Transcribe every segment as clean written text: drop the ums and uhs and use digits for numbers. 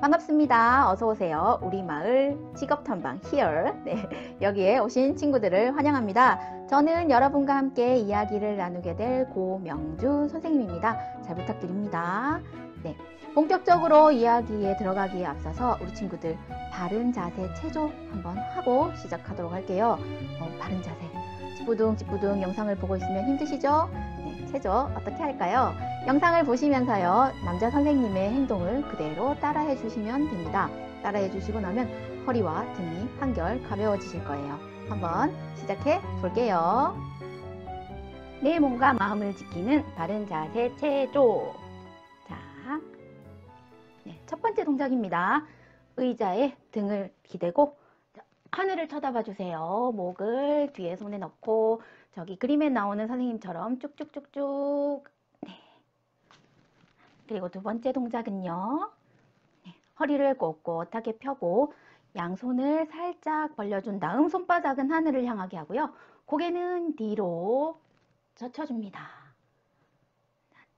반갑습니다. 어서 오세요. 우리 마을 직업탐방 here. 네, 여기에 오신 친구들을 환영합니다. 저는 여러분과 함께 이야기를 나누게 될 고명주 선생님입니다. 잘 부탁드립니다. 네, 본격적으로 이야기에 들어가기에 앞서서 우리 친구들 바른 자세 체조 한번 하고 시작하도록 할게요. 바른 자세. 찌뿌둥 영상을 보고 있으면 힘드시죠? 네, 체조 어떻게 할까요? 영상을 보시면서요, 남자 선생님의 행동을 그대로 따라해 주시면 됩니다. 따라해 주시고 나면 허리와 등이 한결 가벼워지실 거예요. 한번 시작해 볼게요. 내 몸과 마음을 지키는 바른 자세 체조. 자, 네, 첫 번째 동작입니다. 의자에 등을 기대고 하늘을 쳐다봐 주세요. 목을 뒤에 손에 넣고 저기 그림에 나오는 선생님처럼 쭉쭉쭉쭉. 네. 그리고 두 번째 동작은요. 네, 허리를 꼿꼿하게 펴고 양손을 살짝 벌려준 다음 손바닥은 하늘을 향하게 하고요. 고개는 뒤로 젖혀줍니다.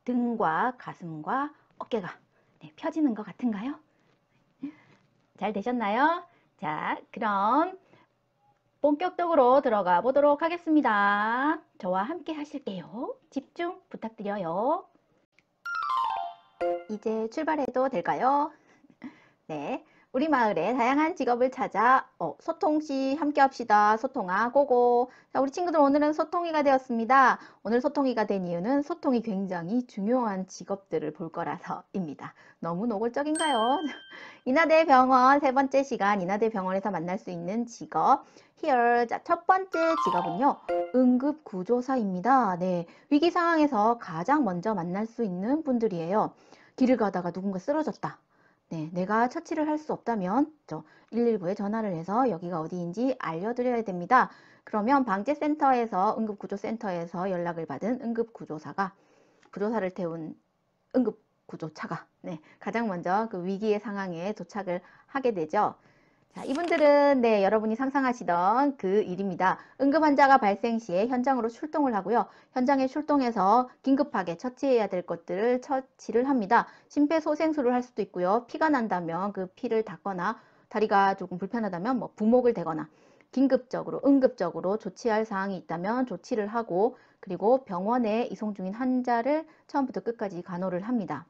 등과 가슴과 어깨가 펴지는 것 같은가요? 잘 되셨나요? 자, 그럼 본격적으로 들어가 보도록 하겠습니다. 저와 함께 하실게요. 집중 부탁드려요. 이제 출발해도 될까요? 네, 우리 마을에 다양한 직업을 찾아 소통씨 함께 합시다. 소통아 고고. 자, 우리 친구들 오늘은 소통이가 되었습니다. 오늘 소통이가 된 이유는 소통이 굉장히 중요한 직업들을 볼 거라서입니다. 너무 노골적인가요? 인하대 병원 세 번째 시간, 인하대 병원에서 만날 수 있는 직업 here. 자, 첫 번째 직업은요, 응급구조사입니다. 네, 위기 상황에서 가장 먼저 만날 수 있는 분들이에요. 길을 가다가 누군가 쓰러졌다. 네, 내가 처치를 할 수 없다면 119에 전화를 해서 여기가 어디인지 알려드려야 됩니다. 그러면 방재센터에서, 응급구조센터에서 연락을 받은 응급구조사가 구조사를 태운 응급구조차가 가장 먼저 그 위기의 상황에 도착을 하게 되죠. 자, 이분들은 여러분이 상상하시던 그 일입니다. 응급 환자가 발생 시에 현장으로 출동을 하고요. 현장에 출동해서 긴급하게 처치해야 될 것들을 처치를 합니다. 심폐소생술을 할 수도 있고요. 피가 난다면 그 피를 닦거나 다리가 조금 불편하다면 부목을 대거나 긴급적으로 응급적으로 조치할 사항이 있다면 조치를 하고 그리고 병원에 이송 중인 환자를 처음부터 끝까지 간호를 합니다.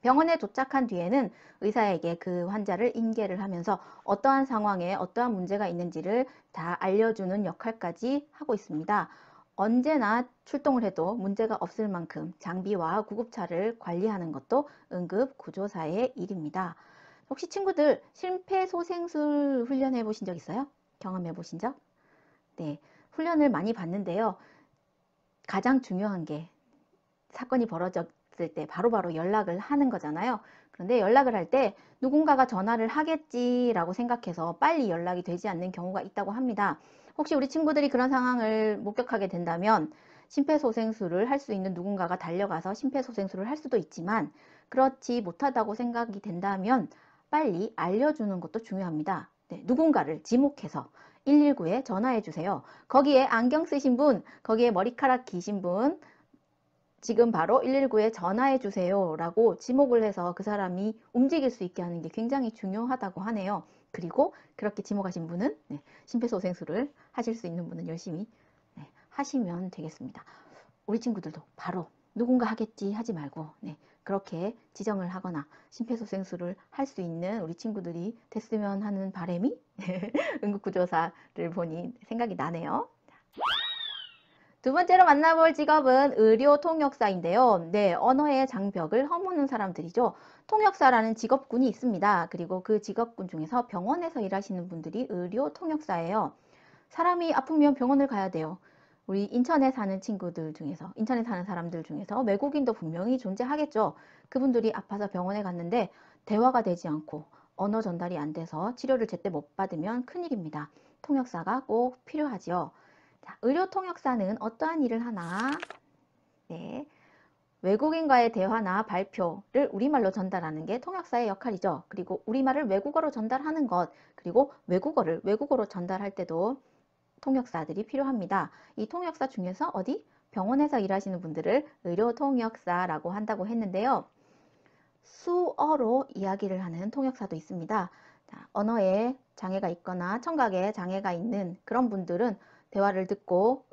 병원에 도착한 뒤에는 의사에게 그 환자를 인계를 하면서 어떠한 상황에 어떠한 문제가 있는지를 다 알려주는 역할까지 하고 있습니다. 언제나 출동을 해도 문제가 없을 만큼 장비와 구급차를 관리하는 것도 응급구조사의 일입니다. 혹시 친구들 심폐소생술 훈련해 보신 적 있어요? 경험해 보신 적? 네, 훈련을 많이 받는데요. 가장 중요한 게 사건이 벌어졌을 때 바로바로 연락을 하는 거잖아요. 그런데 연락을 할 때 누군가가 전화를 하겠지라고 생각해서 빨리 연락이 되지 않는 경우가 있다고 합니다. 혹시 우리 친구들이 그런 상황을 목격하게 된다면 심폐소생술을 할 수 있는 누군가가 달려가서 심폐소생술을 할 수도 있지만 그렇지 못하다고 생각이 된다면 빨리 알려주는 것도 중요합니다. 네, 누군가를 지목해서 119에 전화해 주세요. 거기에 안경 쓰신 분, 거기에 머리카락 기신 분, 지금 바로 119에 전화해 주세요 라고 지목을 해서 그 사람이 움직일 수 있게 하는 게 굉장히 중요하다고 하네요. 그리고 그렇게 지목하신 분은 심폐소생술을 하실 수 있는 분은 열심히 하시면 되겠습니다. 우리 친구들도 바로 누군가 하겠지 하지 말고 그렇게 지정을 하거나 심폐소생술을 할 수 있는 우리 친구들이 됐으면 하는 바람이 응급구조사를 보니 생각이 나네요. 두 번째로 만나볼 직업은 의료통역사인데요. 네, 언어의 장벽을 허무는 사람들이죠. 통역사라는 직업군이 있습니다. 그리고 그 직업군 중에서 병원에서 일하시는 분들이 의료통역사예요. 사람이 아프면 병원을 가야 돼요. 우리 인천에 사는 친구들 중에서, 인천에 사는 사람들 중에서 외국인도 분명히 존재하겠죠. 그분들이 아파서 병원에 갔는데 대화가 되지 않고 언어 전달이 안 돼서 치료를 제때 못 받으면 큰일입니다. 통역사가 꼭 필요하지요. 자, 의료통역사는 어떠한 일을 하나? 네, 외국인과의 대화나 발표를 우리말로 전달하는 게 통역사의 역할이죠. 그리고 우리말을 외국어로 전달하는 것, 그리고 외국어를 외국어로 전달할 때도 통역사들이 필요합니다. 이 통역사 중에서 어디? 병원에서 일하시는 분들을 의료통역사라고 한다고 했는데요. 수어로 이야기를 하는 통역사도 있습니다. 자, 언어에 장애가 있거나 청각에 장애가 있는 그런 분들은 대화를 듣고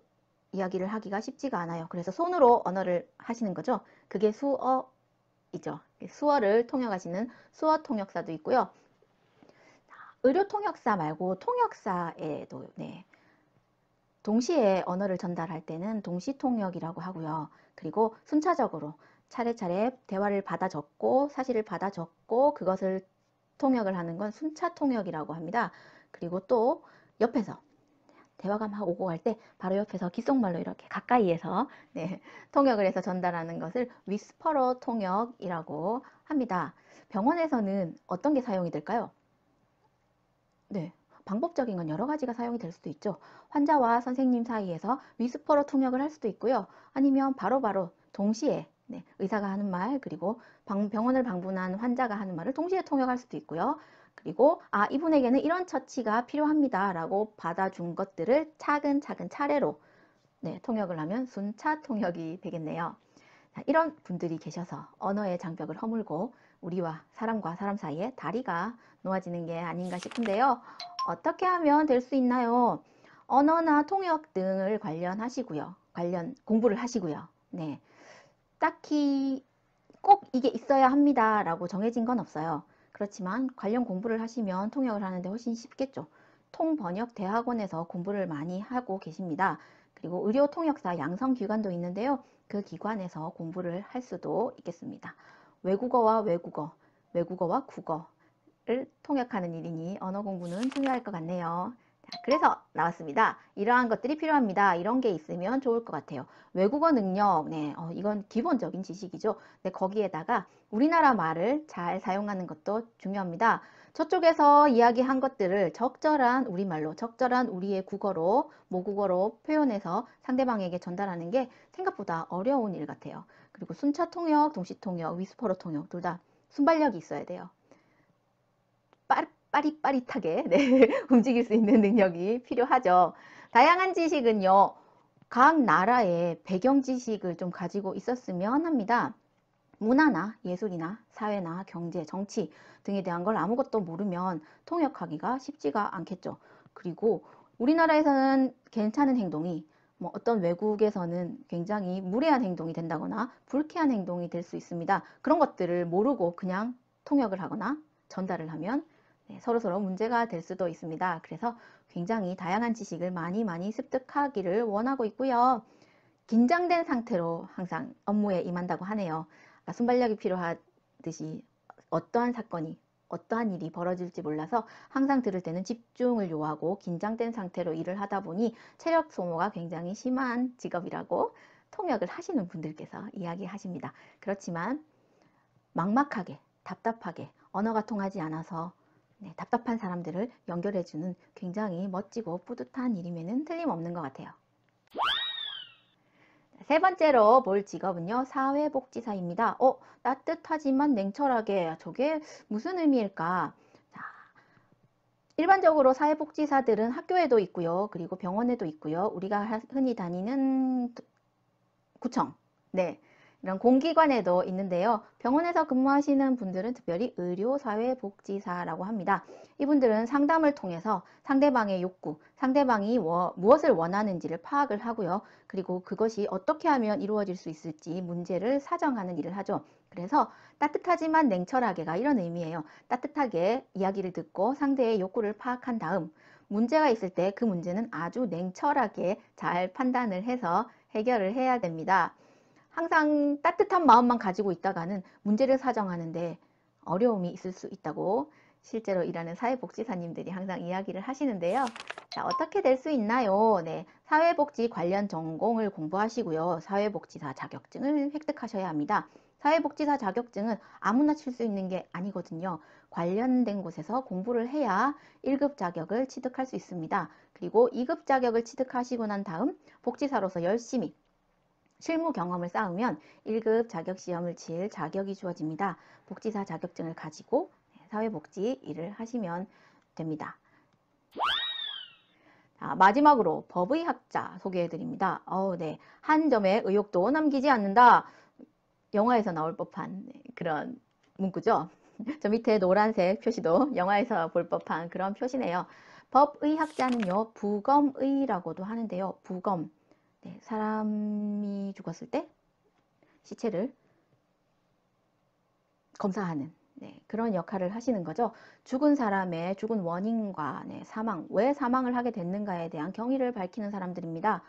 이야기를 하기가 쉽지가 않아요. 그래서 손으로 언어를 하시는 거죠. 그게 수어이죠. 수어를 통역하시는 수어 통역사도 있고요. 의료 통역사 말고 통역사에도 동시에 언어를 전달할 때는 동시 통역이라고 하고요. 그리고 순차적으로 차례차례 대화를 받아 적고 사실을 받아 적고 그것을 통역을 하는 건 순차 통역이라고 합니다. 그리고 또 옆에서 대화가 막 오고 갈 때 바로 옆에서 귓속말로 이렇게 가까이에서 통역을 해서 전달하는 것을 위스퍼러 통역이라고 합니다. 병원에서는 어떤 게 사용이 될까요? 네, 방법적인 건 여러 가지가 사용이 될 수도 있죠. 환자와 선생님 사이에서 위스퍼러 통역을 할 수도 있고요. 아니면 바로바로 동시에 의사가 하는 말 그리고 병원을 방문한 환자가 하는 말을 동시에 통역할 수도 있고요. 그리고 이분에게는 이런 처치가 필요합니다 라고 받아준 것들을 차근차근 차례로 통역을 하면 순차 통역이 되겠네요. 이런 분들이 계셔서 언어의 장벽을 허물고 우리와 사람과 사람 사이에 다리가 놓아지는 게 아닌가 싶은데요. 어떻게 하면 될 수 있나요? 언어나 통역 등을 관련 공부를 하시고요. 네, 딱히 꼭 이게 있어야 합니다 라고 정해진 건 없어요. 그렇지만 관련 공부를 하시면 통역을 하는데 훨씬 쉽겠죠. 통번역 대학원에서 공부를 많이 하고 계십니다. 그리고 의료 통역사 양성기관도 있는데요. 그 기관에서 공부를 할 수도 있겠습니다. 외국어와 외국어와 국어를 통역하는 일이니 언어 공부는 중요할 것 같네요. 자, 그래서 나왔습니다. 이러한 것들이 필요합니다. 이런 게 있으면 좋을 것 같아요. 외국어 능력, 이건 기본적인 지식이죠. 거기에다가 우리나라 말을 잘 사용하는 것도 중요합니다. 저쪽에서 이야기한 것들을 적절한 우리말로, 적절한 우리의 국어로, 모국어로 표현해서 상대방에게 전달하는 게 생각보다 어려운 일 같아요. 그리고 순차 통역, 동시 통역, 위스퍼러 통역 둘 다 순발력이 있어야 돼요. 빠릿빠릿하게 움직일 수 있는 능력이 필요하죠. 다양한 지식은요, 각 나라의 배경 지식을 좀 가지고 있었으면 합니다. 문화나 예술이나 사회나 경제, 정치 등에 대한 걸 아무것도 모르면 통역하기가 쉽지가 않겠죠. 그리고 우리나라에서는 괜찮은 행동이 어떤 외국에서는 굉장히 무례한 행동이 된다거나 불쾌한 행동이 될 수 있습니다. 그런 것들을 모르고 그냥 통역을 하거나 전달을 하면 서로서로 문제가 될 수도 있습니다. 그래서 굉장히 다양한 지식을 많이 습득하기를 원하고 있고요. 긴장된 상태로 항상 업무에 임한다고 하네요. 순발력이 필요하듯이 어떠한 사건이 어떠한 일이 벌어질지 몰라서 항상 들을 때는 집중을 요하고 긴장된 상태로 일을 하다 보니 체력 소모가 굉장히 심한 직업이라고 통역을 하시는 분들께서 이야기하십니다. 그렇지만 막막하게 답답하게 언어가 통하지 않아서 답답한 사람들을 연결해주는 굉장히 멋지고 뿌듯한 일임에는 틀림없는 것 같아요. 세 번째로 볼 직업은요, 사회복지사입니다. 따뜻하지만 냉철하게, 저게 무슨 의미일까? 자, 일반적으로 사회복지사들은 학교에도 있고요, 그리고 병원에도 있고요, 우리가 흔히 다니는 구청, 이런 공기관에도 있는데요. 병원에서 근무하시는 분들은 특별히 의료사회복지사라고 합니다. 이분들은 상담을 통해서 상대방의 욕구, 상대방이 무엇을 원하는지를 파악을 하고요. 그리고 그것이 어떻게 하면 이루어질 수 있을지 문제를 사정하는 일을 하죠. 그래서 따뜻하지만 냉철하게가 이런 의미예요. 따뜻하게 이야기를 듣고 상대의 욕구를 파악한 다음 문제가 있을 때 그 문제는 아주 냉철하게 잘 판단을 해서 해결을 해야 됩니다. 항상 따뜻한 마음만 가지고 있다가는 문제를 사정하는데 어려움이 있을 수 있다고 실제로 일하는 사회복지사님들이 항상 이야기를 하시는데요. 자, 어떻게 될 수 있나요? 사회복지 관련 전공을 공부하시고요. 사회복지사 자격증을 획득하셔야 합니다. 사회복지사 자격증은 아무나 칠 수 있는 게 아니거든요. 관련된 곳에서 공부를 해야 1급 자격을 취득할 수 있습니다. 그리고 2급 자격을 취득하시고 난 다음 복지사로서 열심히 실무 경험을 쌓으면 1급 자격시험을 칠 자격이 주어집니다. 복지사 자격증을 가지고 사회복지 일을 하시면 됩니다. 자, 마지막으로 법의학자 소개해드립니다. 한 점의 의혹도 남기지 않는다. 영화에서 나올 법한 그런 문구죠. 저 밑에 노란색 표시도 영화에서 볼 법한 그런 표시네요. 법의학자는요, 부검의라고도 하는데요. 부검, 네, 사람이 죽었을 때 시체를 검사하는, 네, 그런 역할을 하시는 거죠. 죽은 사람의 죽은 원인과, 네, 사망, 왜 사망을 하게 됐는가에 대한 경위를 밝히는 사람들입니다.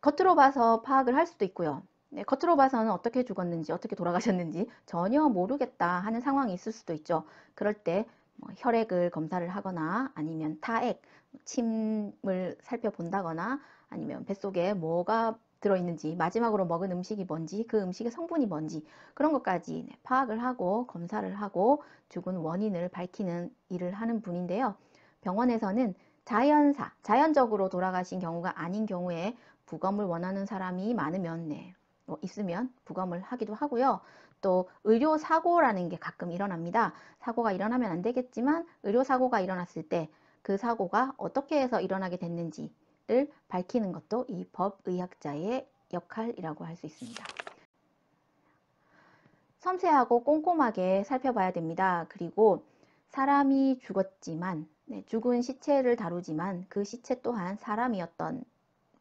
겉으로 봐서 파악을 할 수도 있고요. 네, 겉으로 봐서는 어떻게 죽었는지, 어떻게 돌아가셨는지 전혀 모르겠다 하는 상황이 있을 수도 있죠. 그럴 때 뭐 혈액을 검사를 하거나 아니면 타액, 침을 살펴본다거나 아니면 뱃속에 뭐가 들어있는지, 마지막으로 먹은 음식이 뭔지, 그 음식의 성분이 뭔지 그런 것까지 파악을 하고 검사를 하고 죽은 원인을 밝히는 일을 하는 분인데요. 병원에서는 자연사, 자연적으로 돌아가신 경우가 아닌 경우에 부검을 원하는 사람이 많으면, 네, 있으면 부검을 하기도 하고요. 또 의료사고라는 게 가끔 일어납니다. 사고가 일어나면 안 되겠지만 의료사고가 일어났을 때 그 사고가 어떻게 해서 일어나게 됐는지를 밝히는 것도 이 법의학자의 역할이라고 할 수 있습니다. 섬세하고 꼼꼼하게 살펴봐야 됩니다. 그리고 사람이 죽었지만, 네, 죽은 시체를 다루지만 그 시체 또한 사람이었던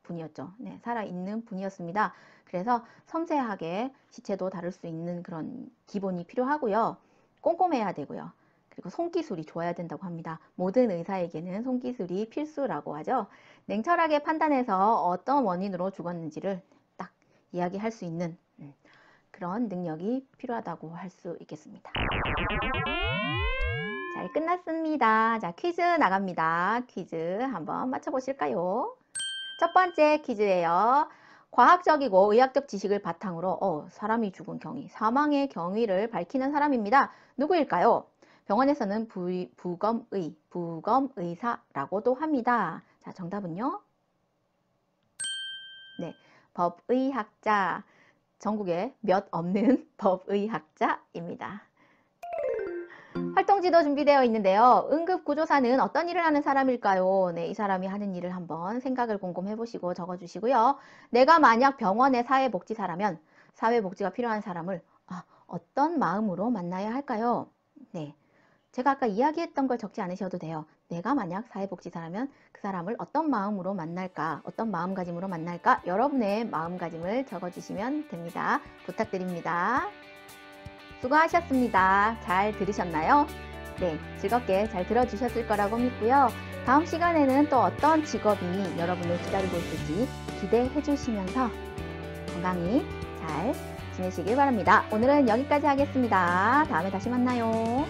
분이었죠. 네, 살아있는 분이었습니다. 그래서 섬세하게 시체도 다룰 수 있는 그런 기본이 필요하고요. 꼼꼼해야 되고요. 그리고 손기술이 좋아야 된다고 합니다. 모든 의사에게는 손기술이 필수라고 하죠. 냉철하게 판단해서 어떤 원인으로 죽었는지를 딱 이야기할 수 있는 그런 능력이 필요하다고 할 수 있겠습니다. 잘 끝났습니다. 자, 퀴즈 나갑니다. 퀴즈 한번 맞춰보실까요? 첫 번째 퀴즈예요. 과학적이고 의학적 지식을 바탕으로 사람이 죽은 경위, 사망의 경위를 밝히는 사람입니다. 누구일까요? 병원에서는 부검의사라고도 합니다. 자, 정답은요? 네, 법의학자. 전국에 몇 없는 법의학자입니다. 활동지도 준비되어 있는데요. 응급구조사는 어떤 일을 하는 사람일까요? 네, 이 사람이 하는 일을 한번 생각을 곰곰 해보시고 적어주시고요. 내가 만약 병원의 사회복지사라면 사회복지가 필요한 사람을 어떤 마음으로 만나야 할까요? 네, 제가 아까 이야기했던 걸 적지 않으셔도 돼요. 내가 만약 사회복지사라면 그 사람을 어떤 마음으로 만날까? 어떤 마음가짐으로 만날까? 여러분의 마음가짐을 적어주시면 됩니다. 부탁드립니다. 수고하셨습니다. 잘 들으셨나요? 네, 즐겁게 잘 들어주셨을 거라고 믿고요. 다음 시간에는 또 어떤 직업이 여러분을 기다리고 있을지 기대해 주시면서 건강히 잘 지내시길 바랍니다. 오늘은 여기까지 하겠습니다. 다음에 다시 만나요.